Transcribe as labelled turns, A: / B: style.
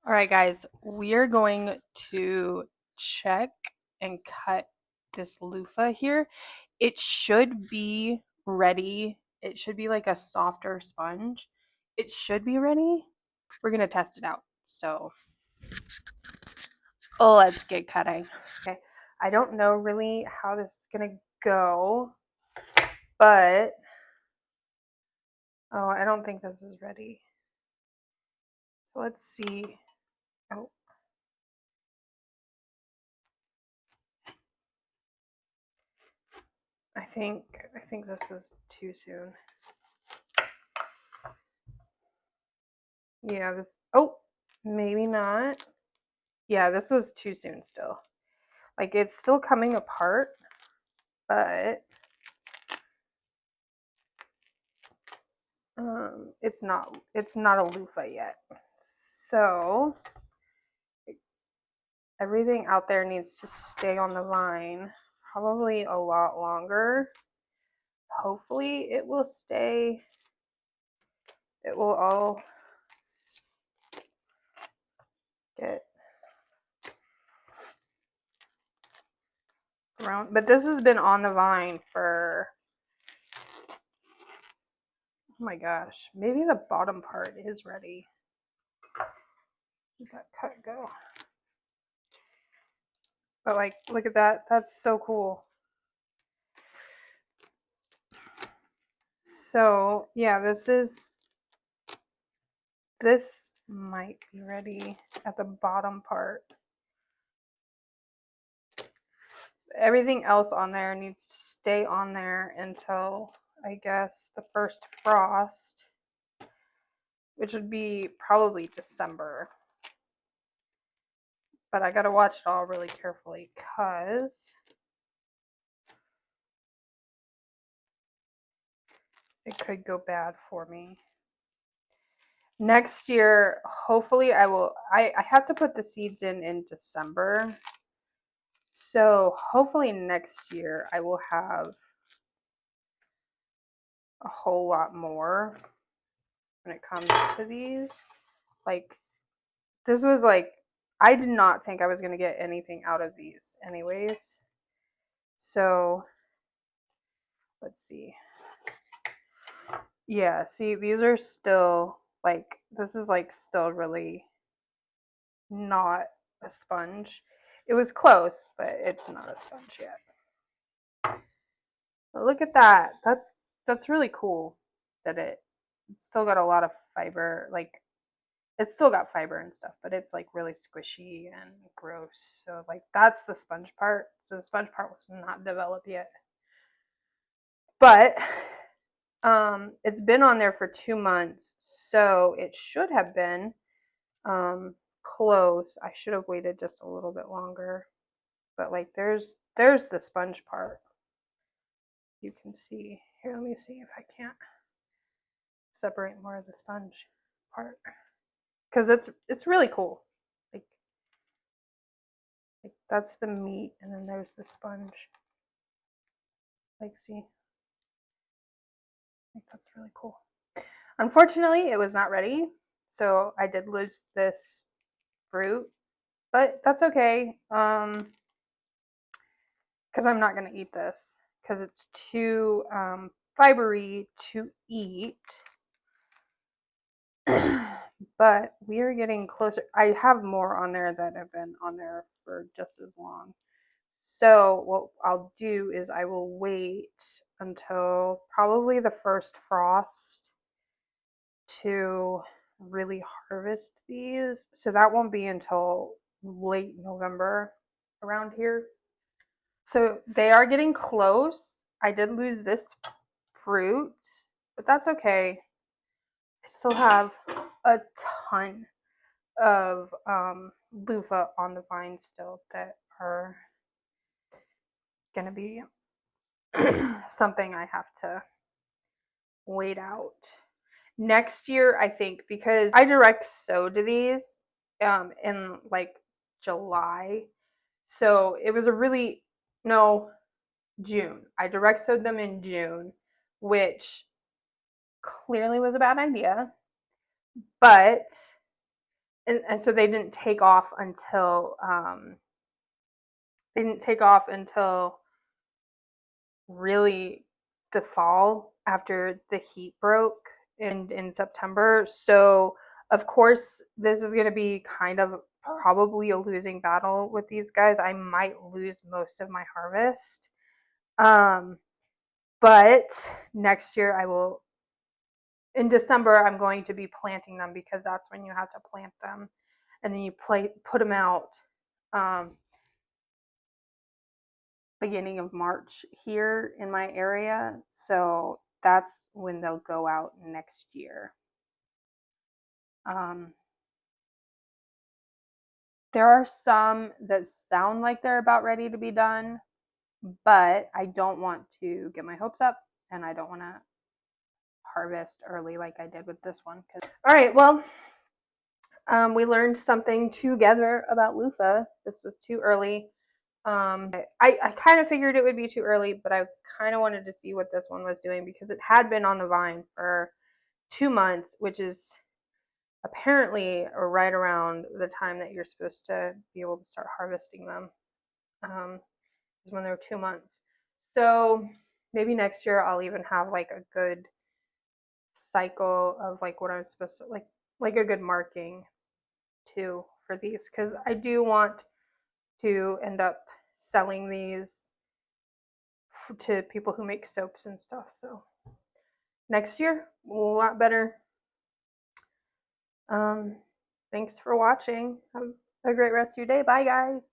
A: All right, guys, we are going to check and cut this loofah here. It should be ready. It should be like a softer sponge. It should be ready. We're going to test it out. So, let's get cutting. Okay, I don't know really how this is going to go, but I don't think this is ready. So let's see. Oh, I think this is too soon. Yeah, maybe not. Yeah, this was too soon still. Like, it's still coming apart, but it's not a loofah yet. So everything out there needs to stay on the vine probably a lot longer. Hopefully it will stay. It will all get around. But this has been on the vine for, oh my gosh, maybe the bottom part is ready. Let that cut go. But like, look at that. That's so cool. So yeah, this might be ready at the bottom part. Everything else on there needs to stay on there until, I guess, the first frost, which would be probably December. But I gotta watch it all really carefully because it could go bad for me. Next year, hopefully I have to put the seeds in December. So hopefully next year I will have a whole lot more when it comes to these. Like, this was like, I did not think I was going to get anything out of these anyways. So let's see. Yeah, see, these are still like, this is like still really not a sponge. It was close, but it's not a sponge yet. But look at that. That's really cool that it's still got a lot of fiber. Like, it's still got fiber and stuff, but it's like really squishy and gross. So like, that's the sponge part. So the sponge part was not developed yet. But it's been on there for 2 months, so it should have been close. I should have waited just a little bit longer. But like, there's the sponge part. You can see here. Let me see if I can't separate more of the sponge part, because it's really cool. Like that's the meat, and then there's the sponge. Like, see, like, that's really cool. Unfortunately, it was not ready, so I did lose this fruit, but that's okay. Because I'm not gonna eat this because it's too fibery to eat. But we are getting closer. I have more on there that have been on there for just as long. So what I'll do is I will wait until probably the first frost to really harvest these. So that won't be until late November around here. So they are getting close. I did lose this fruit, but that's okay. I still have a ton of loofah on the vine still that are going to be something I have to wait out. Next year, I think, because I direct sowed these in like July. So it was June. I direct sowed them in June, which clearly was a bad idea. But and so they didn't take off until really the fall after the heat broke in September. So of course this is going to be kind of probably a losing battle with these guys. I might lose most of my harvest. Um, but next year I will, in December I'm going to be planting them because that's when you have to plant them, and then you put them out um, beginning of March here in my area. So that's when they'll go out next year. Um, there are some that sound like they're about ready to be done, but I don't want to get my hopes up, and I don't want to harvest early like I did with this one. All right, well, we learned something together about loofah. This was too early. I kind of figured it would be too early, but I kind of wanted to see what this one was doing because it had been on the vine for 2 months, which is apparently right around the time that you're supposed to be able to start harvesting them. Is when they're 2 months. So maybe next year I'll even have like a good cycle of like what I'm supposed to like a good marking too for these, because I do want to end up selling these to people who make soaps and stuff. So next year, a lot better. Thanks for watching. Have a great rest of your day. Bye, guys.